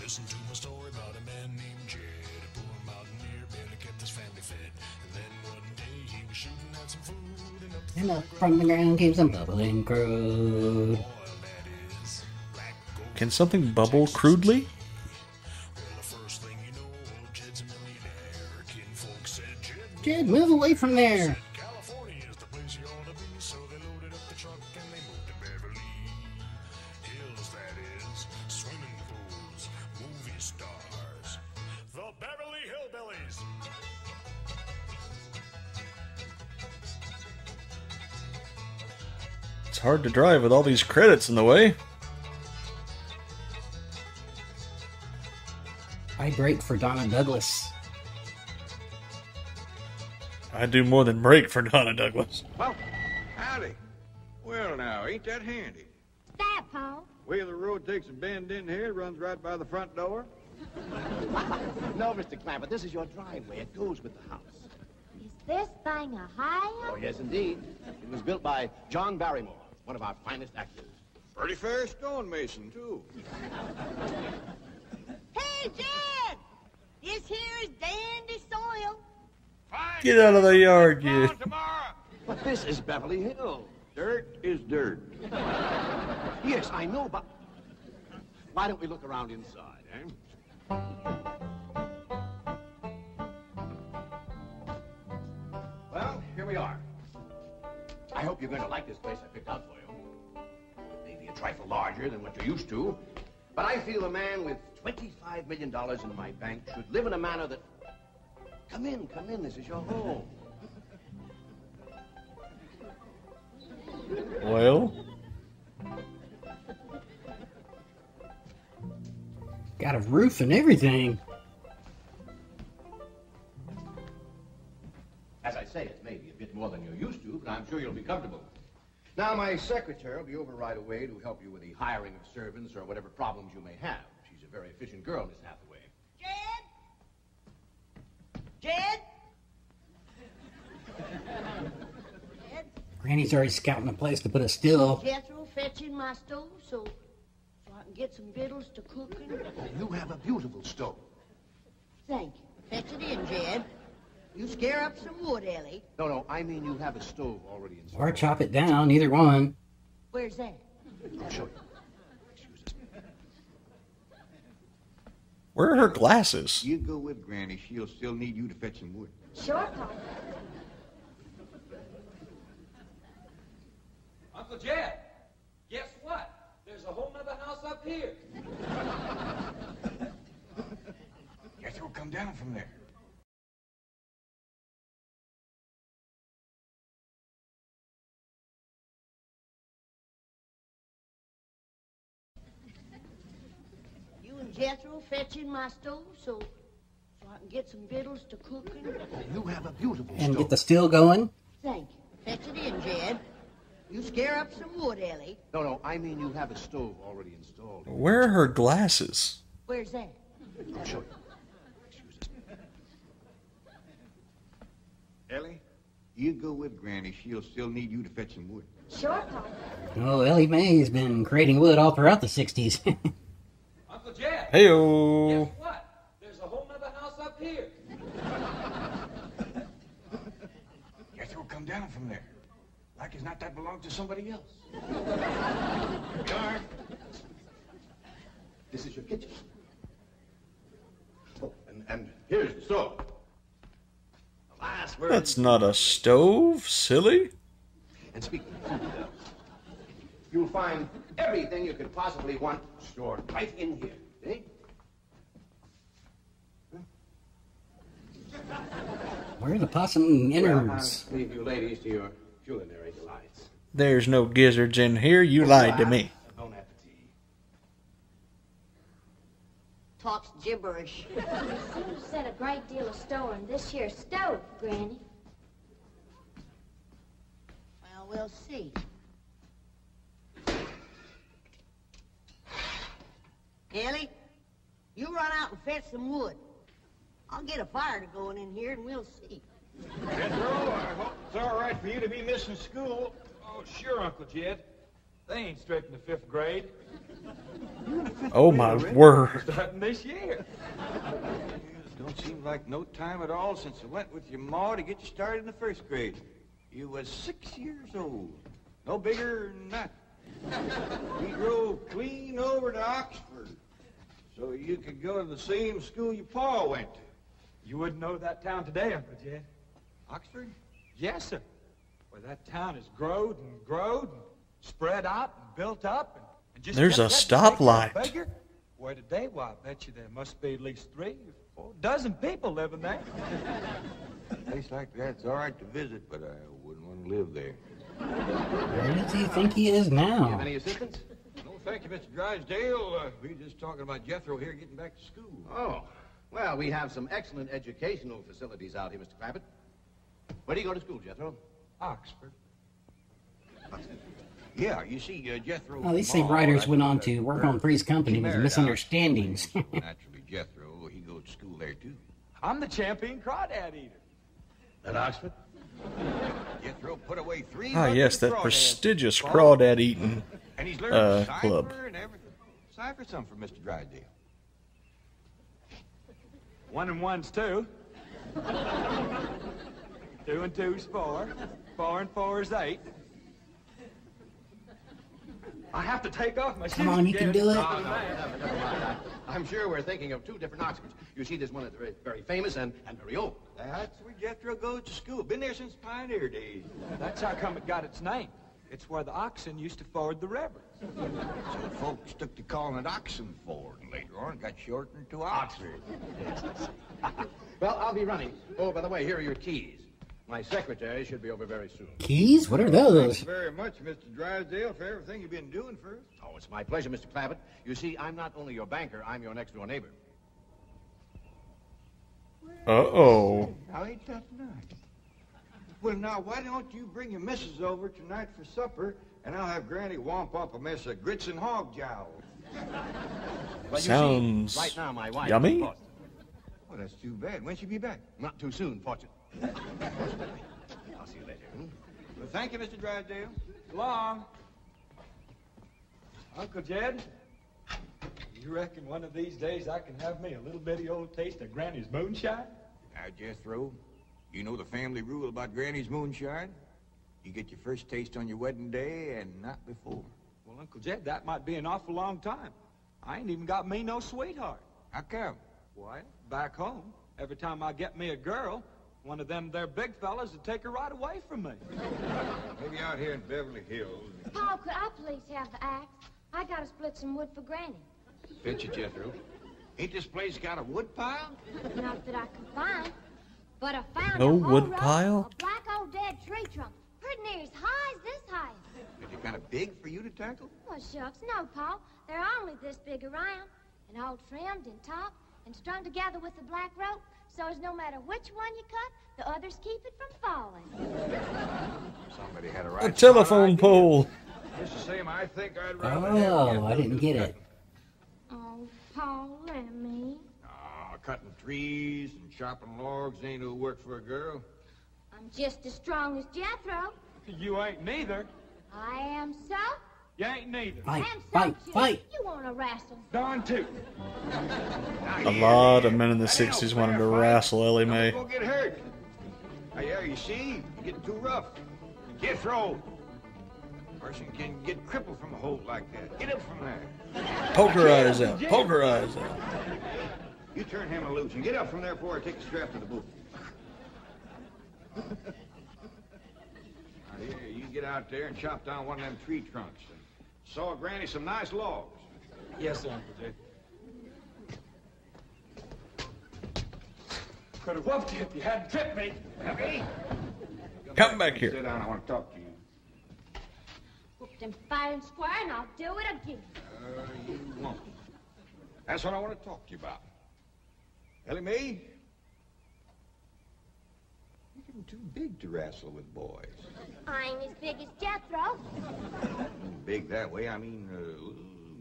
Listen to my story about a man named Jed, a poor mountaineer, barely kept his family fed. And then one day he was shooting at some food, and up from the ground came some bubbling crude. Can something bubble crudely? Jed, move away from there. California is the place you ought to be, so they loaded up the truck and they moved to Beverly Hills, that is, swimming pools, movie stars, the Beverly Hillbillies. It's hard to drive with all these credits in the way. I brake for Donna Douglas. I do more than brake for Donna Douglas. Well, howdy. Well, now, ain't that handy? That, Paul? Way the road takes a bend in here, runs right by the front door. No, Mr. Clampett, this is your driveway. It goes with the house. Is this thing a high? Oh, yes, indeed. It was built by John Barrymore, one of our finest actors. Pretty fair stonemason, too. Hey, Jed! This here is dandy soil. Fine. Get out of the yard, you. But this is Beverly Hills. Dirt is dirt. Yes, I know, but why don't we look around inside, eh? Well, here we are. I hope you're going to like this place I picked out for you. It may be a trifle larger than what you're used to, but I feel a man with $25 million in my bank should live in a manner that... Come in, this is your home. Well, Got a roof and everything. As I say, it may be a bit more than you're used to, but I'm sure you'll be comfortable. Now, my secretary will be over right away to help you with the hiring of servants or whatever problems you may have. She's a very efficient girl, Miss Hathaway. Jed? Jed? Granny's already scouting a place to put a still. Jethro fetching my stove so I can get some victuals to cook in. Oh, you have a beautiful stove. Thank you. Fetch it in, Jed. You scare up some wood, Ellie. No, I mean you have a stove already installed. Or chop it down, either one. Where's that? I'll show you. Excuse us. where are her glasses? You go with Granny. She'll still need you to fetch some wood. Sure, Paul. Uncle Jed, guess what? There's a whole nother house up here. Jethro, come down from there. You and Jethro fetching my stove so I can get some victuals to cook in. You have a beautiful And stove. get the still going. Thank you. Fetch it in, Jed. You scare up some wood, Ellie. No, I mean you have a stove already installed. Where are her glasses? Where's that? I'll show you. Excuse us. Ellie, you go with Granny. She'll still need you to fetch some wood. Sure, Paul. Oh, Ellie Mae's been creating wood all throughout the 60s. Uncle Jed, Heyo. guess what? There's a whole nother house up here. Jethro, come down from there. Like as not that belongs to somebody else. Here we are. This is your kitchen. Oh, and here's the stove. The last word. That's not a stove, silly. And speaking of food, you'll find everything you could possibly want stored right in here. Eh? Where are the possum Well, innards? I'll leave you ladies to your culinary delights. There's no gizzards in here. You lied to me. Bon appetit. Talks gibberish. You seem to set a great deal of store in this here stove, Granny. Well, we'll see. Ellie, you run out and fetch some wood. I'll get a fire to going in here and we'll see. Jethro, I hope it's all right for you to be missing school. Oh, sure, Uncle Jed. They ain't strict in the 5th grade. Oh my word. Starting this year. Don't seem like no time at all since I went with your ma to get you started in the 1st grade. You was 6 years old. No bigger than that. We drove clean over to Oxford so you could go to the same school your pa went to. You wouldn't know that town today, Uncle Jed. Oxford? Yes, sir. Where that town has growed and spread out and built up and just There's a kept getting stoplight. bigger. Where today, why, I bet you there must be at least 3 or 4 dozen people living there. A place like that's all right to visit, but I wouldn't want to live there. Where does he think he is now? Any assistance? No, thank you, Mr. Drysdale. We were just talking about Jethro here getting back to school. Oh, well, we have some excellent educational facilities out here, Mr. Clappett. Where do you go to school, Jethro? Oxford. Yeah, you see, Jethro... Well, these same writers went on to work on Three's Company with misunderstandings. Naturally, Jethro, he goes to school there, too. I'm the champion crawdad eater. At Oxford? Jethro put away 3 Ah, yes, that crawdads. prestigious crawdad eating And he's learned cipher club. and everything. Cipher some for Mr. Drysdale. 1 and 1's 2. 2 and 2's 4. 4 and 4's 8. I have to take off my shoes. Come on, you can do it. Oh, no, never mind. I'm sure we're thinking of 2 different Oxfords. You see, there's one that's very, very famous and very old. That's where Jethro goes to school. Been there since pioneer days. That's how come it got its name. It's where the oxen used to ford the river. So folks took to calling it Oxenford, and later on got shortened to Oxford. Well, I'll be running. Oh, by the way, here are your keys. My secretary should be over very soon. Keys? What are Thanks those? very much, Mr. Drysdale, for everything you've been doing for us. Oh, it's my pleasure, Mr. Clappett. You see, I'm not only your banker, I'm your next-door neighbor. Uh-oh. Now, ain't that nice? Well, now, why don't you bring your missus over tonight for supper, and I'll have Granny womp up a mess of grits and hog jowl. Well, you Sounds see, right now, my wife yummy. is in Boston. Well, that's too bad. When she be back? Not too soon, fortunately. I'll see you later. Well, thank you, Mr. Drysdale. So long. Uncle Jed, you reckon one of these days I can have me a little bitty old taste of Granny's moonshine? Now, Jethro, you know the family rule about Granny's moonshine? You get your first taste on your wedding day and not before. Well, Uncle Jed, that might be an awful long time. I ain't even got me no sweetheart. How come? Why, back home, every time I get me a girl, one of them there big fellas would take her right away from me. Maybe out here in Beverly Hills. Paul, could I please have the axe? I gotta split some wood for Granny. Bet you, Jethro. Ain't this place got a wood pile? Not that I could find, but I found No a whole wood row pile? of black old dead tree trunk, pretty near as high as this height. Is it kind of big for you to tackle? Well, shucks, no, Paul. They're only this big around, and all trimmed and topped and strung together with a black rope, so as no matter which one you cut, the others keep it from falling. Somebody had a A right telephone pole. Just the same, I think I'd rather have Oh, I didn't get it. Oh, Paul, let me. Cutting trees and chopping logs ain't no work for a girl. I'm just as strong as Jethro. You ain't neither. I am so. You ain't neither. Fight, And so fight, too. fight. You want to wrestle? Darn too. A lot of men in the 60s wanted to wrestle Ellie Mae. Don't get hurt. Yeah, you see, you're getting too rough. Jethro. Person can get crippled from a hold like that. Get up from there. Poke her eyes out. Poke her eyes out. You turn him loose and get up from there before I take the strap to the boot. Now, here, you get out there and chop down one of them tree trunks and saw Granny some nice logs. Yes, sir, Uncle Jed. Could have whooped you if you hadn't tripped me. Okay? Come back here. Sit down, I want to talk to you. Whoop them fair and square, and I'll do it again. You won't. That's what I want to talk to you about. Ellie Mae, you're getting too big to wrestle with boys. I ain't as big as Jethro. Big that way, I mean,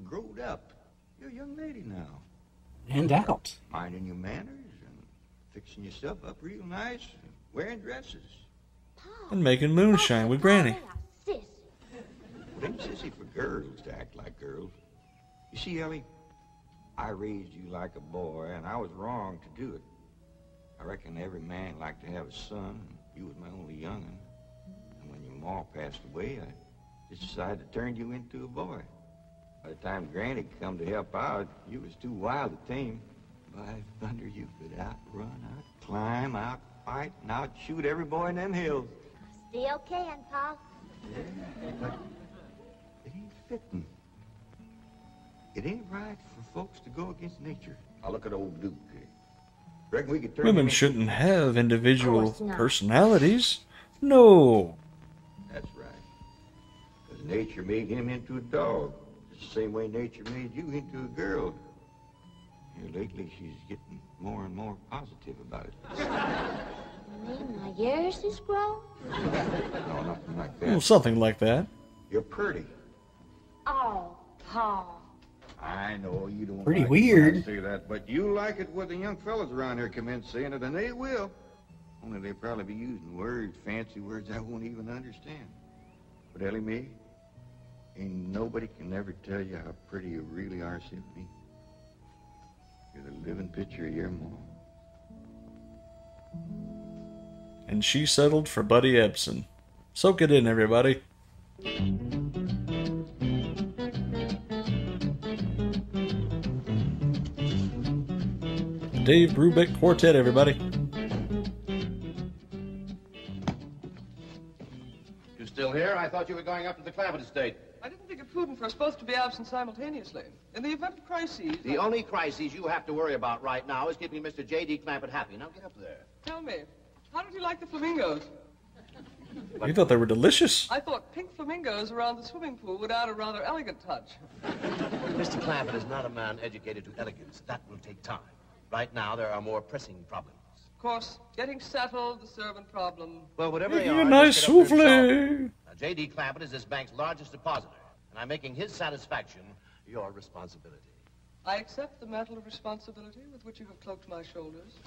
growed up. You're a young lady now. And out. Minding your manners and fixing yourself up real nice, and wearing dresses. And making moonshine with Granny. Sis. It ain't sissy for girls to act like girls. You see, Ellie, I raised you like a boy, and I was wrong to do it. I reckon every man liked to have a son, and you was my only young'un. And when your ma passed away, I just decided to turn you into a boy. By the time Granny come to help out, you was too wild to tame. By thunder, you could outrun, out-climb, out-fight, and out-shoot every boy in them hills. Still can, Pa. Yeah, but it ain't fitting. It ain't right for folks to go against nature. I'll look at old Duke. Reckon we could turn Women shouldn't have individual personalities. No. That's right. Because nature made him into a dog. It's the same way nature made you into a girl. Here lately, she's getting more and more positive about it. You mean my ears is grown? No, nothing like that. Well, something like that. You're pretty. Oh, Pa. I know you don't Pretty like weird. it when I say that, but you like it when the young fellas around here commence saying it, and they will. Only they'll probably be using words, fancy words I won't even understand. But Ellie Mae, ain't nobody can ever tell you how pretty you really are, Symphony. You're the living picture of your mom. And she settled for Buddy Ebsen. Soak it in, everybody. Dave Brubeck Quartet, everybody. You still here? I thought you were going up to the Clampett estate. I didn't think it prudent for us both to be absent simultaneously. In the event of crises... The only crises you have to worry about right now is keeping Mr. J.D. Clampett happy. Now get up there. Tell me, how did you like the flamingos? You thought they were delicious. I thought pink flamingos around the swimming pool would add a rather elegant touch. Mr. Clampett is not a man educated to elegance. That will take time. Right now, there are more pressing problems. Of course, getting settled, the servant problem. Well, whatever they Making are, a nice just get up there and souffle. solve them. Now, J.D. Clampett is this bank's largest depositor, and I'm making his satisfaction your responsibility. I accept the mantle of responsibility with which you have cloaked my shoulders.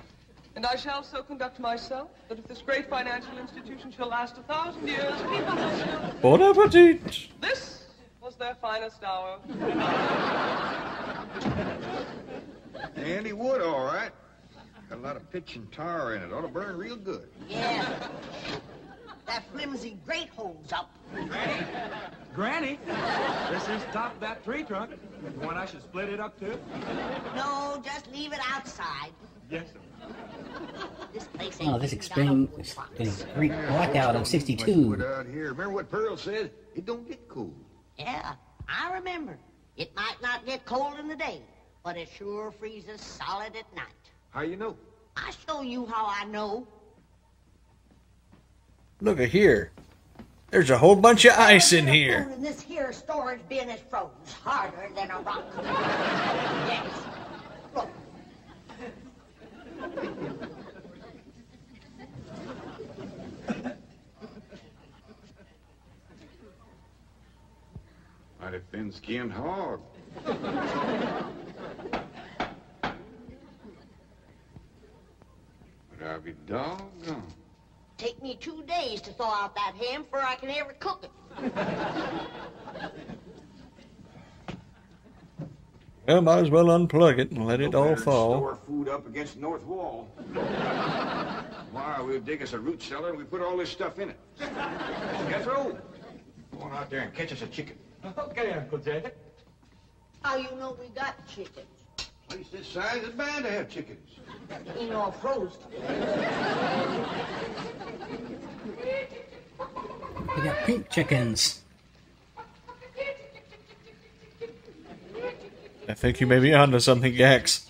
And I shall so conduct myself that if this great financial institution shall last 1,000 years, people will still... Bon appetit. This was their finest hour. Handy wood, all right. Got a lot of pitch and tar in it. Ought to burn real good. Yeah. That flimsy grate holds up. Granny, this is top of that tree trunk. You want I should split it up too? No, just leave it outside. Yes, sir. This place Oh, this explains the Great Blackout of '62. Wood out here. Remember what Pearl said? It don't get cold. Yeah, I remember. It might not get cold in the day, but it sure freezes solid at night. How you know? I'll show you how I know. Look at here. There's a whole bunch of ice in here. And this here storage bin is froze harder than a rock. Yes. Look. Mighty thin-skinned hog. But I'll be doggone. Take me 2 days to thaw out that ham before I can ever cook it. Well, might as well unplug it and let it all fall. Store food up against the north wall. Why, we'll dig us a root cellar and we put all this stuff in it. Jethro, go on out there and catch us a chicken. Okay, Uncle Jay. How you know we got chickens? Place this size is bound to have chickens. You know, frozen. We got pink chickens. I think you may be onto something, Gax.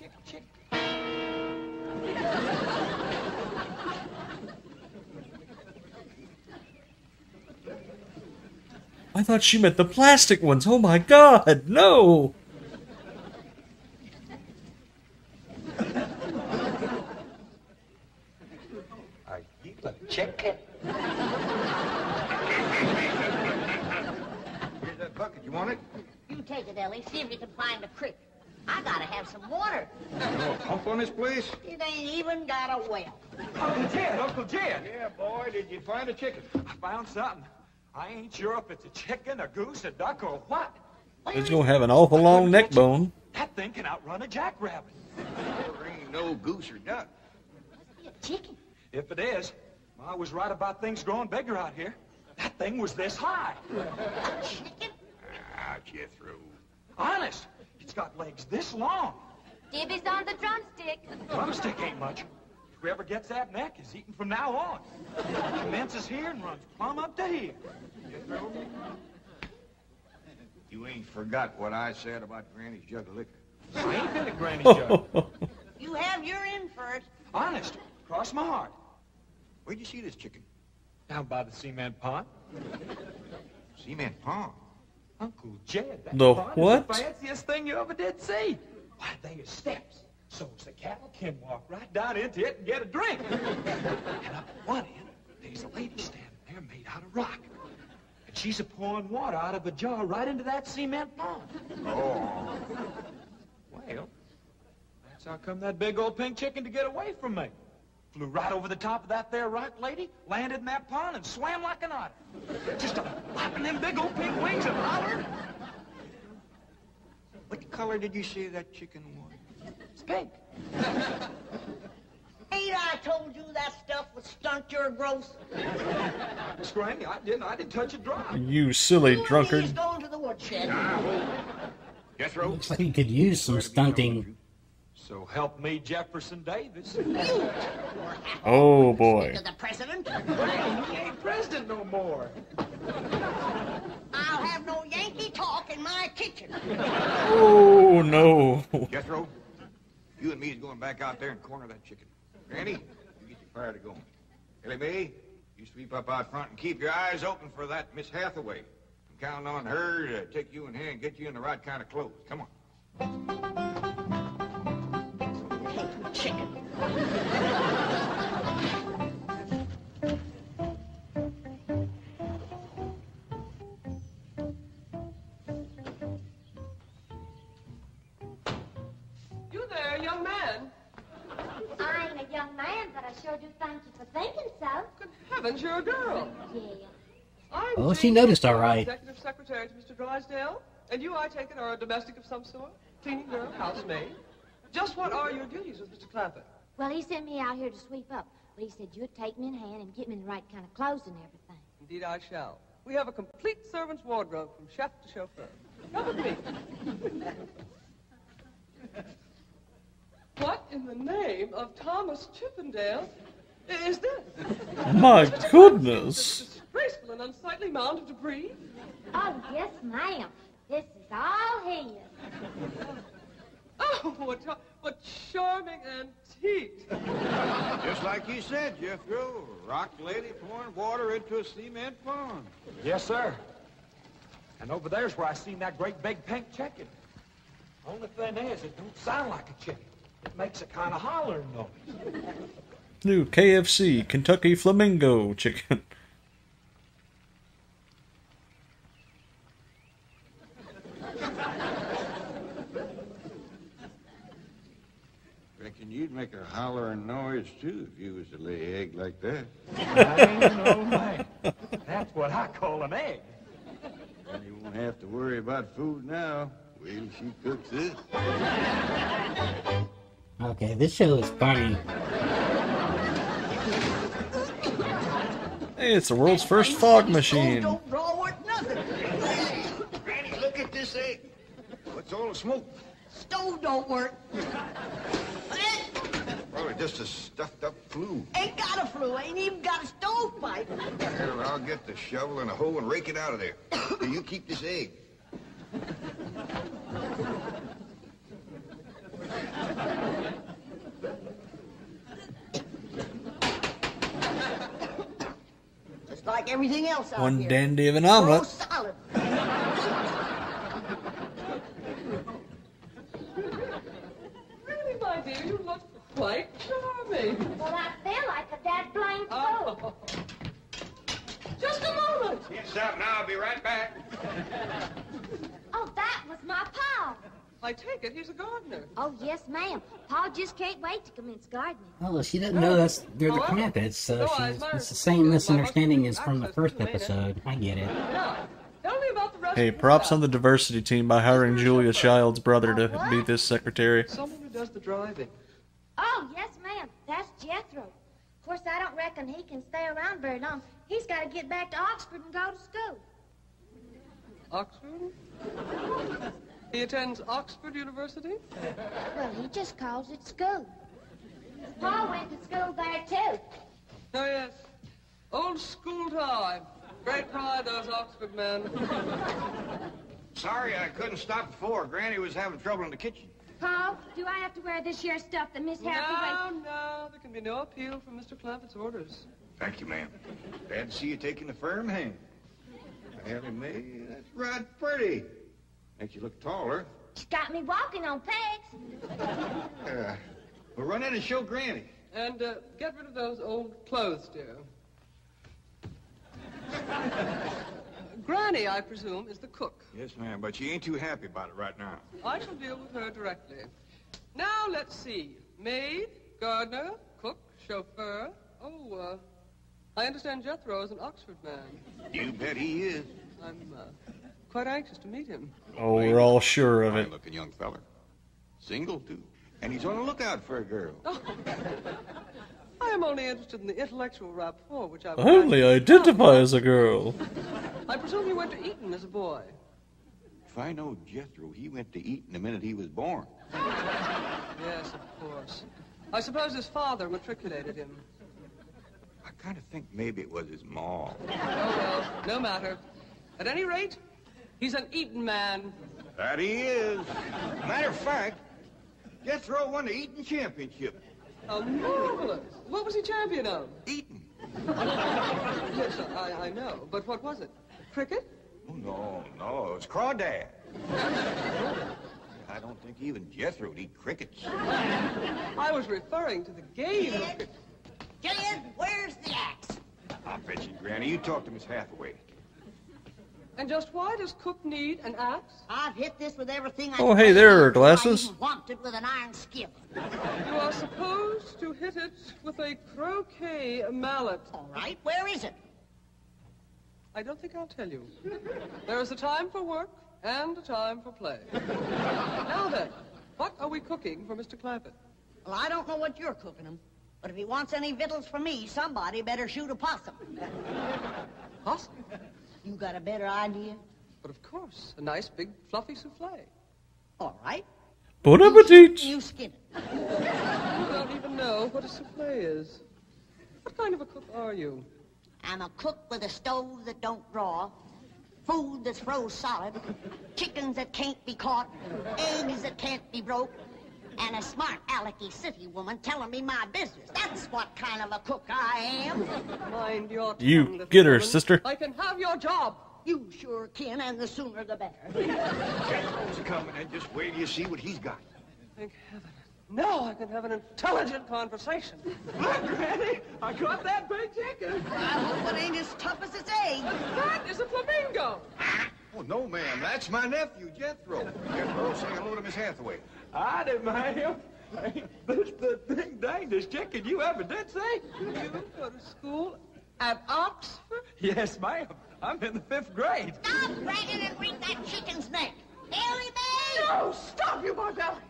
I thought she meant the plastic ones. Oh my God, no! I eat a chicken. Here's that bucket. You want it? You take it, Ellie. See if you can find a creek. I gotta have some water. No pump on this place? It ain't even got a well. Uncle Jed, Uncle Jed. Yeah, boy. Did you find a chicken? I found something. I ain't sure if it's a chicken, a goose, a duck, or what. It's gonna have an awful long neck bone. That thing can outrun a jackrabbit. There ain't no goose or duck. Must be a chicken. If it is, Ma was right about things growing bigger out here. That thing was this high. Chicken? Ah, Jethro. Honest, it's got legs this long. Dibby's on the drumstick. Drumstick ain't much. Whoever gets that neck is eating from now on. Commences here and runs plumb up to here. Jethro? You ain't forgot what I said about Granny's jug of liquor. I ain't been at Granny's jug. You have your in for it. Honest, cross my heart. Where'd you see this chicken? Down by the cement pond. Cement pond. Uncle Jed, that The pond what? is the fanciest thing you ever did see. Why, they is steps. So's the cattle can walk right down into it and get a drink. And up at one end, there's a lady standing there made out of rock. And she's a pouring water out of a jar right into that cement pond. Oh. Well, that's how come that big old pink chicken to get away from me. Flew right over the top of that there rock lady, landed in that pond, and swam like an otter. Just flapping them big old pink wings and hollered. What color did you say that chicken was? It's pink. Ain't I told you that stuff would stunt your growth? Miss Granny, I didn't touch a drop. You silly He's drunkard. going to the woodshed. Jethro. Looks like he could use some stunting. So help me, Jefferson Davis. Oh boy. To the president. He ain't president no more. I'll have no Yankee talk in my kitchen. Oh no. Jethro, you and me is going back out there and corner that chicken. Granny, you get your fire to going. Ellie Mae, you sweep up out front and keep your eyes open for that Miss Hathaway. I'm counting on her to take you in hand and get you in the right kind of clothes. Come on. Chicken. You there, young man? I ain't a young man, but I sure do thank you for thinking so. Good heavens, you're a girl. Yeah. I'm Oh, she Jane noticed, all Drysdale, right. Executive Secretary to Mr. Drysdale. And you, I take it, are a domestic of some sort? Cleaning girl, housemaid? Just what are your duties with Mr. Clampett? Well, he sent me out here to sweep up. But he said you'd take me in hand and get me the right kind of clothes and everything. Indeed, I shall. We have a complete servant's wardrobe from chef to chauffeur. Come with me. What in the name of Thomas Chippendale is this? My goodness. This disgraceful and unsightly mound of debris? Oh, yes, ma'am. This is all his. Oh, what charming antique. Just like you said, Jethro. Rock lady pouring water into a cement pond. Yes, sir. And over there's where I seen that great big pink chicken. Only thing is, it don't sound like a chicken. It makes a kind of hollering noise. New KFC Kentucky Flamingo chicken. Reckon you'd make a hollering noise, too, if you was to lay egg like that. I ain't no man. That's what I call an egg. And you won't have to worry about food now. Wait till she cooks this. Okay, this show is funny. Hey, it's the world's first fog machine. Don't draw worth nothing. Granny, look at this egg. What's all the smoke? Stove don't work. Probably just a stuffed-up flue. Ain't got a flue. Ain't even got a stovepipe. Well, I'll get the shovel and a hoe and rake it out of there. Here, you keep this egg. Just like everything else out One here. dandy of an Grow omelet. solid. Really, my dear, you look quite charming. Well, I feel like a dad blamed fool. Oh. Just a moment. Yes, sir. Now I'll be right back. Oh, that was my pa. I take it he's a gardener. Oh, yes, ma'am. Pa just can't wait to commence gardening. Oh, she doesn't know they're the Clampetts, so it's the same misunderstanding as from the first episode. I get it. Yeah. Tell me about the rest Hey, of the props staff. on the diversity team by hiring Julia Child's brother to be this secretary. Someone who does the driving. Oh, yes, ma'am. That's Jethro. Of course, I don't reckon he can stay around very long. He's got to get back to Oxford and go to school. Oxford? He attends Oxford University? Well, he just calls it school. Pa went to school there, too. Oh, yes. Old school time. Great pride, those Oxford men. Sorry I couldn't stop before. Granny was having trouble in the kitchen. Pa, do I have to wear this here stuff that Miss Hathaway... No, there can be no appeal from Mr. Clampett's orders. Thank you, ma'am. Glad to see you taking a firm hand. Ellie Mae, that's right pretty. Makes you look taller. She's got me walking on pegs. We'll run in and show Granny. And get rid of those old clothes, dear. Granny, I presume, is the cook. Yes, ma'am, but she ain't too happy about it right now. I shall deal with her directly. Now, let's see. Maid, gardener, cook, chauffeur. Oh, I understand Jethro is an Oxford man. You bet he is. I'm quite anxious to meet him. Oh, we're all sure of it. Fine-looking young feller. Single, too. And he's on the lookout for a girl. Oh. I am only interested in the intellectual rapport, which I've... I only identify as a girl. I presume you went to Eton as a boy. If I know Jethro, he went to Eton the minute he was born. Yes, of course. I suppose his father matriculated him. I kind of think maybe it was his ma. Oh, well, no matter. At any rate, he's an Eton man. That he is. Matter of fact, Jethro won the Eton championship. Oh, marvelous. What was he champion of? Eton. Yes, I know. But what was it? Cricket? Oh, no, it was crawdad. I don't think even Jethro would eat crickets. I was referring to the game of cricket. Gillian, where's the axe? I'll bet you, Granny. You talk to Miss Hathaway. And just why does Cook need an axe? I've hit this with everything I Oh, hey, there are I glasses. even wanted with an iron skillet. You are supposed to hit it with a croquet mallet. All right, where is it? I don't think I'll tell you. There is a time for work and a time for play. Now then, what are we cooking for Mr. Clampett? Well, I don't know what you're cooking him, but if he wants any victuals from me, somebody better shoot a possum. Possum? You got a better idea? But of course, a nice big fluffy souffle. All right. Bon appetit! You skin it. You don't even know what a souffle is. What kind of a cook are you? I'm a cook with a stove that don't draw, food that's froze solid, chickens that can't be caught, eggs that can't be broke, and a smart alecky city woman telling me my business. That's what kind of a cook I am. Mind your tongue, You little get her, woman. sister. I can have your job. You sure can, and the sooner the better. Jethro's coming, and just wait till you see what he's got. Thank heaven. Now I can have an intelligent conversation. Look, Granny, I got that big chicken. I hope it ain't as tough as its egg. That is a flamingo. Oh, no, ma'am. That's my nephew, Jethro. Jethro, say hello to Miss Hathaway. I did, ma'am. That's the big dangest chicken you ever did see. You go to school at Oxford? Yes, ma'am. I'm in the 5th grade. Stop bragging and wring that chicken's neck. Ellie Mae! No, stop, you barbarians.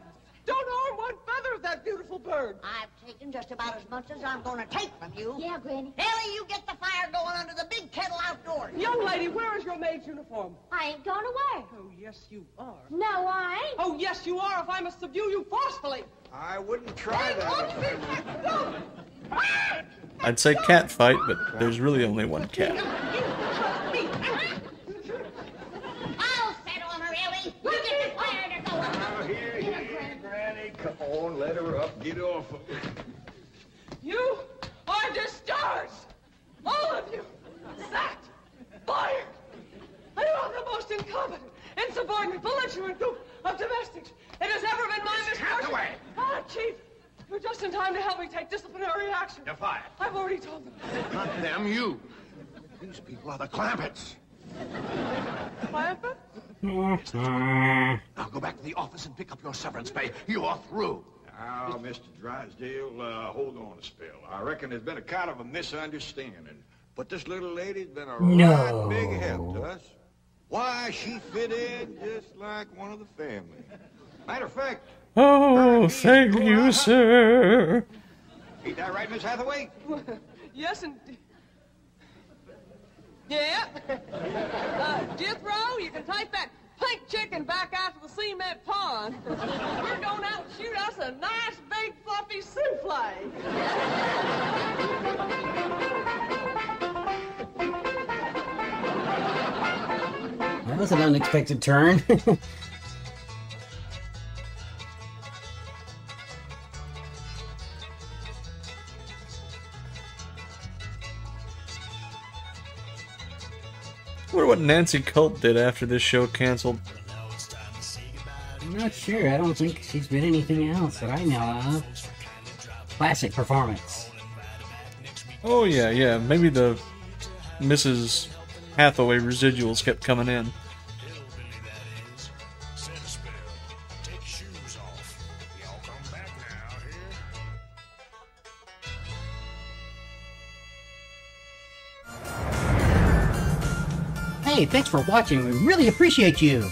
Don't harm one feather of that beautiful bird. I've taken just about as much as I'm going to take from you. Yeah, Granny. Ellie, you get the fire going under the big kettle outdoors. Young lady, where is your maid's uniform? I ain't going to work. Oh, yes, you are. No, I ain't. Oh, yes, you are, if I must subdue you forcefully. I wouldn't try that. I'd say cat fight, but there's really only one cat. I'll settle on her, Ellie. You get the fire to go. Now, here, Granny. Come on, let her up. Get off of her. You are discharged. All of you. Sacked. Fired. I am the most incompetent, insubordinate, belligerent group of domestics it has ever been my misfortune. Hathaway! Ah, Chief, you're just in time to help me take disciplinary action. You're fired. I've already told them. Not them, you. These people are the Clampetts. Clampett? Now go back to the office and pick up your severance pay. You are through. Now, Mr. Drysdale, hold on a spell. I reckon there's been a kind of a misunderstanding. But this little lady's been a right big help to us. Why, she fit in just like one of the family. Matter of fact... Oh, thank you, sir. Ain't that right, Miss Hathaway? Yes, and... Yeah. Jethro, you can take that pink chicken back out to the cement pond. We're going out and shoot us a nice, big, fluffy souffle. That was an unexpected turn. I wonder what Nancy Culp did after this show canceled. I'm not sure. I don't think she's been anything else that I know of. Classic performance. Oh yeah. Maybe the Mrs. Hathaway residuals kept coming in. Hey, thanks for watching. We really appreciate you.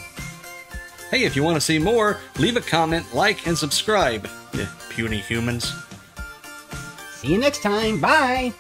Hey, if you want to see more, leave a comment, like, and subscribe, you puny humans. See you next time. Bye.